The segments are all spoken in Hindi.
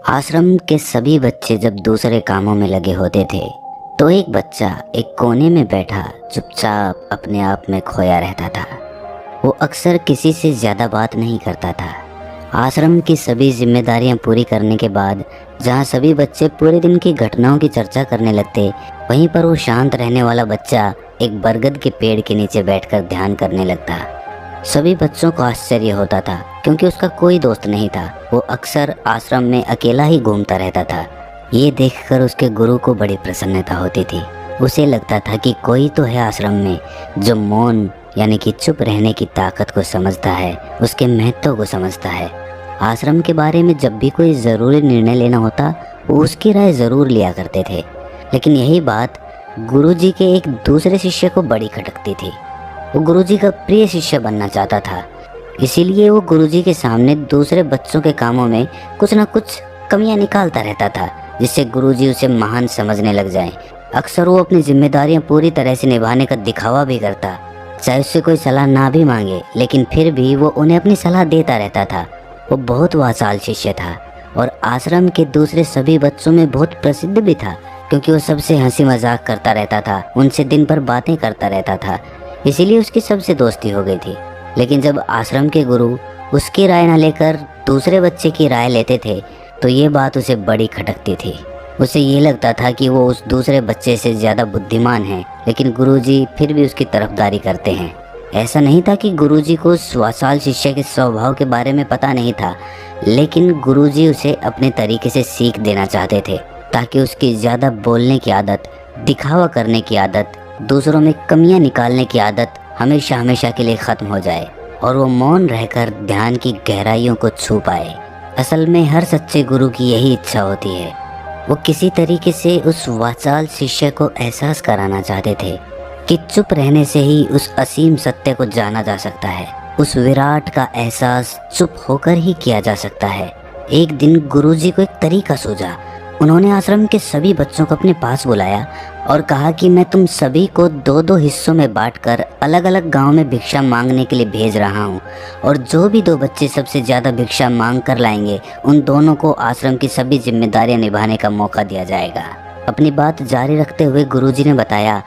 आश्रम के सभी बच्चे जब दूसरे कामों में लगे होते थे तो एक बच्चा एक कोने में बैठा चुपचाप अपने आप में खोया रहता था। वो अक्सर किसी से ज़्यादा बात नहीं करता था। आश्रम की सभी जिम्मेदारियां पूरी करने के बाद जहां सभी बच्चे पूरे दिन की घटनाओं की चर्चा करने लगते, वहीं पर वो शांत रहने वाला बच्चा एक बरगद के पेड़ के नीचे बैठकर ध्यान करने लगता। सभी बच्चों को आश्चर्य होता था क्योंकि उसका कोई दोस्त नहीं था। वो अक्सर आश्रम में अकेला ही घूमता रहता था। ये देखकर उसके गुरु को बड़ी प्रसन्नता होती थी। उसे लगता था कि कोई तो है आश्रम में जो मौन यानी कि चुप रहने की ताकत को समझता है, उसके महत्व को समझता है। आश्रम के बारे में जब भी कोई ज़रूरी निर्णय लेना होता वो उसकी राय ज़रूर लिया करते थे, लेकिन यही बात गुरुजी के एक दूसरे शिष्य को बड़ी खटकती थी। वो गुरुजी का प्रिय शिष्य बनना चाहता था, इसीलिए वो गुरुजी के सामने दूसरे बच्चों के कामों में कुछ ना कुछ कमियां निकालता रहता था, जिससे गुरुजी उसे महान समझने लग जाएं। अक्सर वो अपनी जिम्मेदारियां पूरी तरह से निभाने का दिखावा भी करता, चाहे उससे कोई सलाह ना भी मांगे, लेकिन फिर भी वो उन्हें अपनी सलाह देता रहता था। वो बहुत वाचाल शिष्य था और आश्रम के दूसरे सभी बच्चों में बहुत प्रसिद्ध भी था, क्योंकि वो सबसे हंसी मजाक करता रहता था, उनसे दिन भर बातें करता रहता था। इसीलिए उसकी सबसे दोस्ती हो गई थी। लेकिन जब आश्रम के गुरु उसकी राय न लेकर दूसरे बच्चे की राय लेते थे तो ये बात उसे बड़ी खटकती थी। उसे ये लगता था कि वो उस दूसरे बच्चे से ज़्यादा बुद्धिमान है, लेकिन गुरुजी फिर भी उसकी तरफदारी करते हैं। ऐसा नहीं था कि गुरुजी को उस वाचाल शिष्य के स्वभाव के बारे में पता नहीं था, लेकिन गुरुजी उसे अपने तरीके से सीख देना चाहते थे, ताकि उसकी ज़्यादा बोलने की आदत, दिखावा करने की आदत, दूसरों में कमियां निकालने की आदत हमेशा हमेशा के लिए ख़त्म हो जाए और वो मौन रहकर ध्यान की गहराइयों को छू पाए। असल में हर सच्चे गुरु की यही इच्छा होती है। वो किसी तरीके से उस वाचाल शिष्य को एहसास कराना चाहते थे कि चुप रहने से ही उस असीम सत्य को जाना जा सकता है। उस विराट का एहसास चुप होकर ही किया जा सकता है। एक दिन गुरुजी को एक तरीका सूझा। उन्होंने आश्रम के सभी बच्चों को अपने पास बुलाया और कहा कि मैं तुम सभी को दो दो हिस्सों में बांटकर अलग अलग गांव में भिक्षा मांगने के लिए भेज रहा हूं, और जो भी दो बच्चे सबसे ज़्यादा भिक्षा मांग कर लाएंगे उन दोनों को आश्रम की सभी जिम्मेदारियां निभाने का मौका दिया जाएगा। अपनी बात जारी रखते हुए गुरुजी ने बताया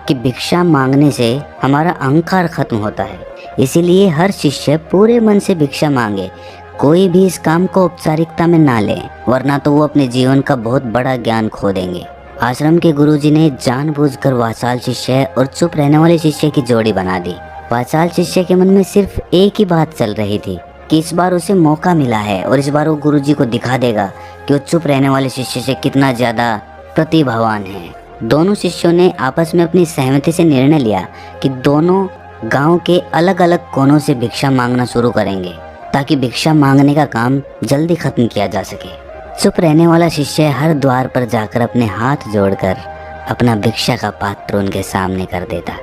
कि भिक्षा मांगने से हमारा अहंकार खत्म होता है, इसीलिए हर शिष्य पूरे मन से भिक्षा मांगे। कोई भी इस काम को औपचारिकता में ना ले, वरना तो वो अपने जीवन का बहुत बड़ा ज्ञान खो देंगे। आश्रम के गुरुजी ने जानबूझकर वाचाल शिष्य और चुप रहने वाले शिष्य की जोड़ी बना दी। वाचाल शिष्य के मन में सिर्फ एक ही बात चल रही थी कि इस बार उसे मौका मिला है और इस बार वो गुरुजी को दिखा देगा कि वो चुप रहने वाले शिष्य से कितना ज़्यादा प्रतिभावान है। दोनों शिष्यों ने आपस में अपनी सहमति से निर्णय लिया कि दोनों गाँव के अलग अलग कोनों से भिक्षा मांगना शुरू करेंगे, ताकि भिक्षा मांगने का काम जल्दी खत्म किया जा सके। चुप रहने वाला शिष्य हर द्वार पर जाकर अपने हाथ जोड़कर अपना भिक्षा का पात्र उनके सामने कर देता।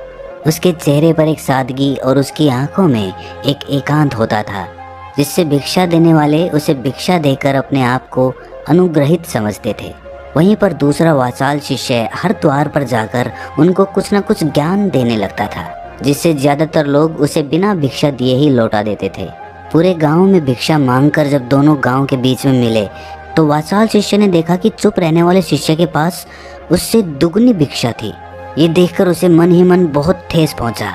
उसके चेहरे पर एक सादगी और उसकी आंखों में एक एकांत होता था, जिससे भिक्षा देने वाले उसे भिक्षा देकर अपने आप को अनुग्रहित समझते थे। वहीं पर दूसरा वाचाल शिष्य हर द्वार पर जाकर उनको कुछ न कुछ ज्ञान देने लगता था, जिससे ज़्यादातर लोग उसे बिना भिक्षा दिए ही लौटा देते थे। पूरे गांव में भिक्षा मांगकर जब दोनों गांव के बीच में मिले तो वाचाल शिष्य ने देखा कि चुप रहने वाले शिष्य के पास उससे दुगनी भिक्षा थी। ये देखकर उसे मन ही मन बहुत ठेस पहुंचा।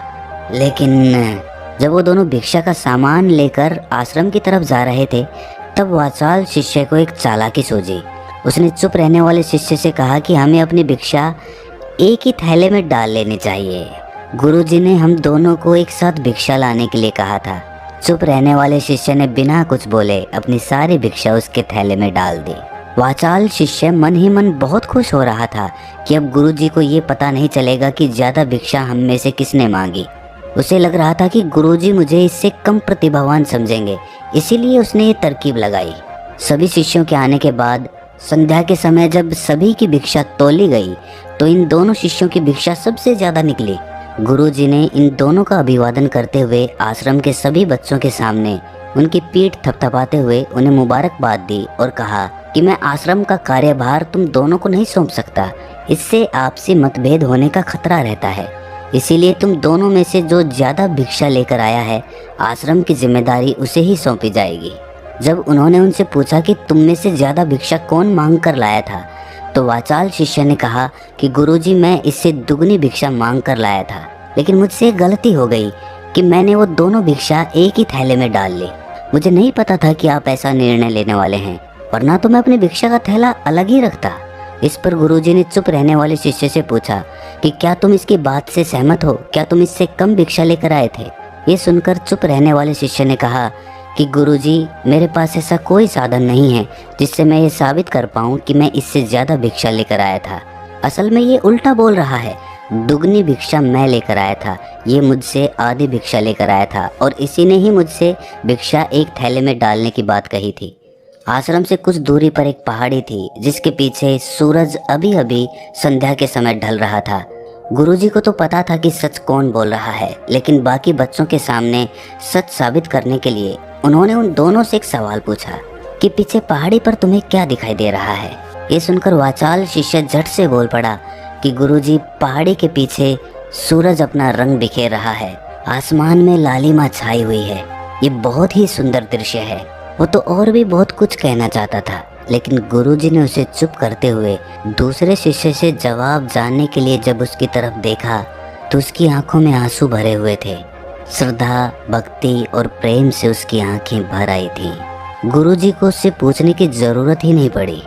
लेकिन जब वो दोनों भिक्षा का सामान लेकर आश्रम की तरफ जा रहे थे तब वाचाल शिष्य को एक चालाकी सूझी। उसने चुप रहने वाले शिष्य से कहा कि हमें अपनी भिक्षा एक ही थैले में डाल लेनी चाहिए। गुरुजी ने हम दोनों को एक साथ भिक्षा लाने के लिए कहा था। चुप रहने वाले शिष्य ने बिना कुछ बोले अपनी सारी भिक्षा उसके थैले में डाल दी। वाचाल शिष्य मन ही मन बहुत खुश हो रहा था कि अब गुरुजी को ये पता नहीं चलेगा कि ज़्यादा भिक्षा हम में से किसने मांगी। उसे लग रहा था कि गुरुजी मुझे इससे कम प्रतिभावान समझेंगे, इसीलिए उसने ये तरकीब लगाई। सभी शिष्यों के आने के बाद संध्या के समय जब सभी की भिक्षा तोली गई तो इन दोनों शिष्यों की भिक्षा सबसे ज़्यादा निकली। गुरुजी ने इन दोनों का अभिवादन करते हुए आश्रम के सभी बच्चों के सामने उनकी पीठ थपथपाते हुए उन्हें मुबारकबाद दी और कहा कि मैं आश्रम का कार्यभार तुम दोनों को नहीं सौंप सकता, इससे आपसी मतभेद होने का खतरा रहता है। इसीलिए तुम दोनों में से जो ज़्यादा भिक्षा लेकर आया है, आश्रम की जिम्मेदारी उसे ही सौंपी जाएगी। जब उन्होंने उनसे पूछा कि तुम में से ज़्यादा भिक्षा कौन मांग कर लाया था, तो वाचाल शिष्य ने कहा कि गुरुजी, मैं इससे दुगनी भिक्षा मांग कर लाया था, लेकिन मुझसे एक गलती हो गई कि मैंने वो दोनों भिक्षा एक ही थैले में डाल ली। मुझे नहीं पता था कि आप ऐसा निर्णय लेने वाले हैं, वरना तो मैं अपनी भिक्षा का थैला अलग ही रखता। इस पर गुरुजी ने चुप रहने वाले शिष्य से पूछा कि क्या तुम इसकी बात से सहमत हो? क्या तुम इससे कम भिक्षा लेकर आए थे? ये सुनकर चुप रहने वाले शिष्य ने कहा कि गुरुजी, मेरे पास ऐसा कोई साधन नहीं है जिससे मैं ये साबित कर पाऊँ कि मैं इससे ज़्यादा भिक्षा लेकर आया था। असल में ये उल्टा बोल रहा है। दुगनी भिक्षा मैं लेकर आया था, ये मुझसे आधी भिक्षा लेकर आया था और इसी ने ही मुझसे भिक्षा एक थैले में डालने की बात कही थी। आश्रम से कुछ दूरी पर एक पहाड़ी थी जिसके पीछे सूरज अभी अभी संध्या के समय ढल रहा था। गुरुजी को तो पता था कि सच कौन बोल रहा है, लेकिन बाकी बच्चों के सामने सच साबित करने के लिए उन्होंने उन दोनों से एक सवाल पूछा कि पीछे पहाड़ी पर तुम्हें क्या दिखाई दे रहा है? ये सुनकर वाचाल शिष्य झट से बोल पड़ा कि गुरुजी, पहाड़ी के पीछे सूरज अपना रंग बिखेर रहा है, आसमान में लालिमा छाई हुई है, ये बहुत ही सुंदर दृश्य है। वो तो और भी बहुत कुछ कहना चाहता था, लेकिन गुरुजी ने उसे चुप करते हुए दूसरे शिष्य से जवाब जानने के लिए जब उसकी तरफ देखा तो उसकी आंखों में आंसू भरे हुए थे। श्रद्धा, भक्ति और प्रेम से उसकी आंखें भर आई थीं। गुरुजी को उससे पूछने की जरूरत ही नहीं पड़ी।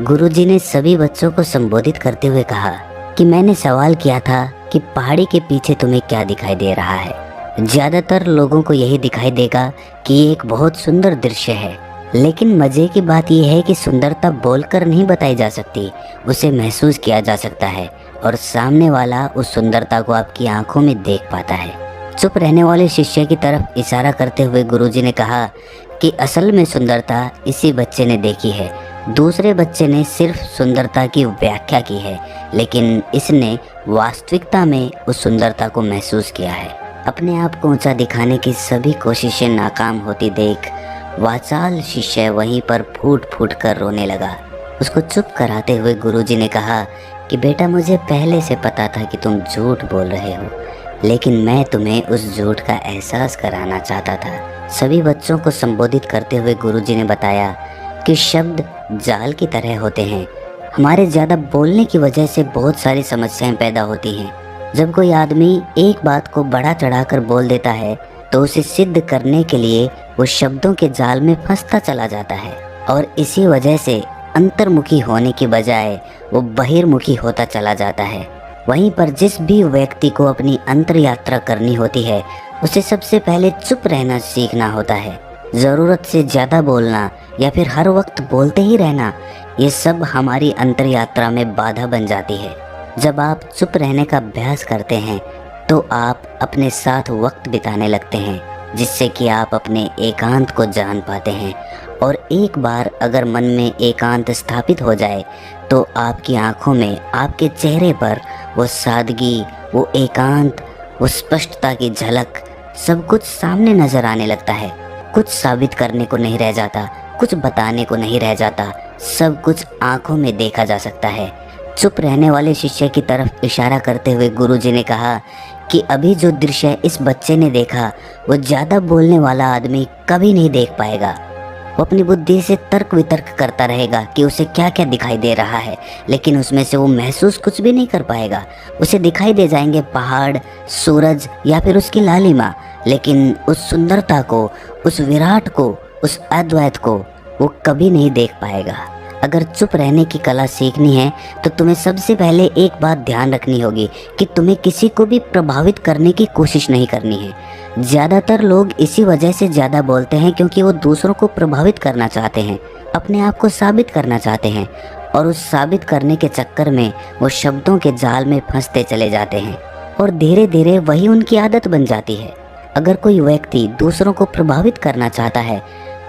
गुरुजी ने सभी बच्चों को संबोधित करते हुए कहा कि मैंने सवाल किया था कि पहाड़ी के पीछे तुम्हें क्या दिखाई दे रहा है। ज़्यादातर लोगों को यही दिखाई देगा कि ये एक बहुत सुंदर दृश्य है, लेकिन मज़े की बात यह है कि सुंदरता बोलकर नहीं बताई जा सकती, उसे महसूस किया जा सकता है और सामने वाला उस सुंदरता को आपकी आंखों में देख पाता है। चुप रहने वाले शिष्य की तरफ इशारा करते हुए गुरुजी ने कहा कि असल में सुंदरता इसी बच्चे ने देखी है। दूसरे बच्चे ने सिर्फ सुंदरता की व्याख्या की है, लेकिन इसने वास्तविकता में उस सुंदरता को महसूस किया है। अपने आप को ऊंचा दिखाने की सभी कोशिशें नाकाम होती देख वाचाल शिष्य वहीं पर फूट फूट कर रोने लगा। उसको चुप कराते हुए गुरुजी ने कहा कि बेटा, मुझे पहले से पता था कि तुम झूठ बोल रहे हो, लेकिन मैं तुम्हें उस झूठ का एहसास कराना चाहता था। सभी बच्चों को संबोधित करते हुए गुरुजी ने बताया कि शब्द जाल की तरह होते हैं। हमारे ज़्यादा बोलने की वजह से बहुत सारी समस्याएं पैदा होती हैं। जब कोई आदमी एक बात को बढ़ा चढ़ाकर बोल देता है तो उसे सिद्ध करने के लिए वो शब्दों के जाल में फंसता चला जाता है और इसी वजह से अंतर्मुखी होने की बजाय वो बहिर्मुखी होता चला जाता है। वहीं पर जिस भी व्यक्ति को अपनी अंतर यात्रा करनी होती है उसे सबसे पहले चुप रहना सीखना होता है। ज़रूरत से ज़्यादा बोलना या फिर हर वक्त बोलते ही रहना, ये सब हमारी अंतर यात्रा में बाधा बन जाती है। जब आप चुप रहने का अभ्यास करते हैं तो आप अपने साथ वक्त बिताने लगते हैं, जिससे कि आप अपने एकांत को जान पाते हैं। और एक बार अगर मन में एकांत स्थापित हो जाए तो आपकी आंखों में, आपके चेहरे पर वो सादगी, वो एकांत, वो स्पष्टता की झलक, सब कुछ सामने नजर आने लगता है। कुछ साबित करने को नहीं रह जाता, कुछ बताने को नहीं रह जाता, सब कुछ आंखों में देखा जा सकता है। चुप रहने वाले शिष्य की तरफ इशारा करते हुए गुरुजी ने कहा कि अभी जो दृश्य इस बच्चे ने देखा वो ज़्यादा बोलने वाला आदमी कभी नहीं देख पाएगा। वो अपनी बुद्धि से तर्क वितर्क करता रहेगा कि उसे क्या क्या दिखाई दे रहा है, लेकिन उसमें से वो महसूस कुछ भी नहीं कर पाएगा। उसे दिखाई दे जाएंगे पहाड़, सूरज या फिर उसकी लालिमा, लेकिन उस सुंदरता को, उस विराट को, उस अद्वैत को वो कभी नहीं देख पाएगा। अगर चुप रहने की कला सीखनी है तो तुम्हें सबसे पहले एक बात ध्यान रखनी होगी कि तुम्हें किसी को भी प्रभावित करने की कोशिश नहीं करनी है। ज़्यादातर लोग इसी वजह से ज़्यादा बोलते हैं क्योंकि वो दूसरों को प्रभावित करना चाहते हैं, अपने आप को साबित करना चाहते हैं, और उस साबित करने के चक्कर में वो शब्दों के जाल में फंसते चले जाते हैं और धीरे धीरे वही उनकी आदत बन जाती है। अगर कोई व्यक्ति दूसरों को प्रभावित करना चाहता है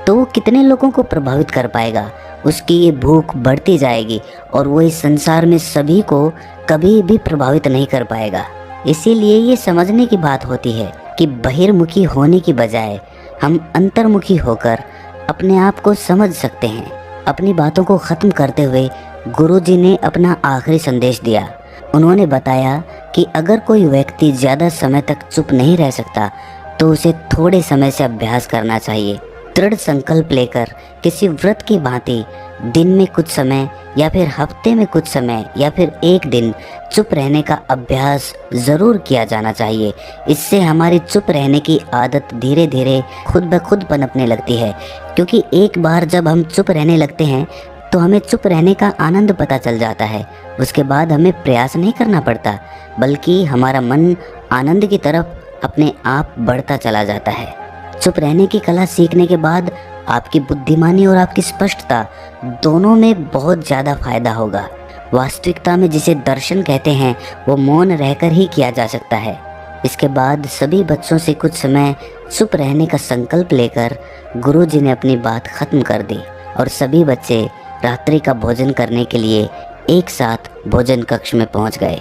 तो वो कितने लोगों को प्रभावित कर पाएगा? उसकी ये भूख बढ़ती जाएगी और वो इस संसार में सभी को कभी भी प्रभावित नहीं कर पाएगा। इसीलिए ये समझने की बात होती है कि बहिर्मुखी होने की बजाय हम अंतर्मुखी होकर अपने आप को समझ सकते हैं। अपनी बातों को ख़त्म करते हुए गुरुजी ने अपना आखिरी संदेश दिया। उन्होंने बताया कि अगर कोई व्यक्ति ज़्यादा समय तक चुप नहीं रह सकता तो उसे थोड़े समय से अभ्यास करना चाहिए। दृढ़ संकल्प लेकर किसी व्रत की भांति दिन में कुछ समय या फिर हफ्ते में कुछ समय या फिर एक दिन चुप रहने का अभ्यास ज़रूर किया जाना चाहिए। इससे हमारी चुप रहने की आदत धीरे धीरे खुद ब खुद पनपने लगती है, क्योंकि एक बार जब हम चुप रहने लगते हैं तो हमें चुप रहने का आनंद पता चल जाता है। उसके बाद हमें प्रयास नहीं करना पड़ता, बल्कि हमारा मन आनंद की तरफ अपने आप बढ़ता चला जाता है। चुप रहने की कला सीखने के बाद आपकी बुद्धिमानी और आपकी स्पष्टता दोनों में बहुत ज़्यादा फायदा होगा। वास्तविकता में जिसे दर्शन कहते हैं वो मौन रहकर ही किया जा सकता है। इसके बाद सभी बच्चों से कुछ समय चुप रहने का संकल्प लेकर गुरुजी ने अपनी बात खत्म कर दी और सभी बच्चे रात्रि का भोजन करने के लिए एक साथ भोजन कक्ष में पहुंच गए।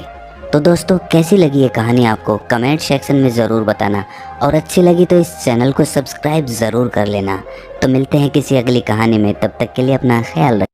तो दोस्तों, कैसी लगी ये कहानी आपको कमेंट सेक्शन में ज़रूर बताना, और अच्छी लगी तो इस चैनल को सब्सक्राइब ज़रूर कर लेना। तो मिलते हैं किसी अगली कहानी में, तब तक के लिए अपना ख्याल रखें।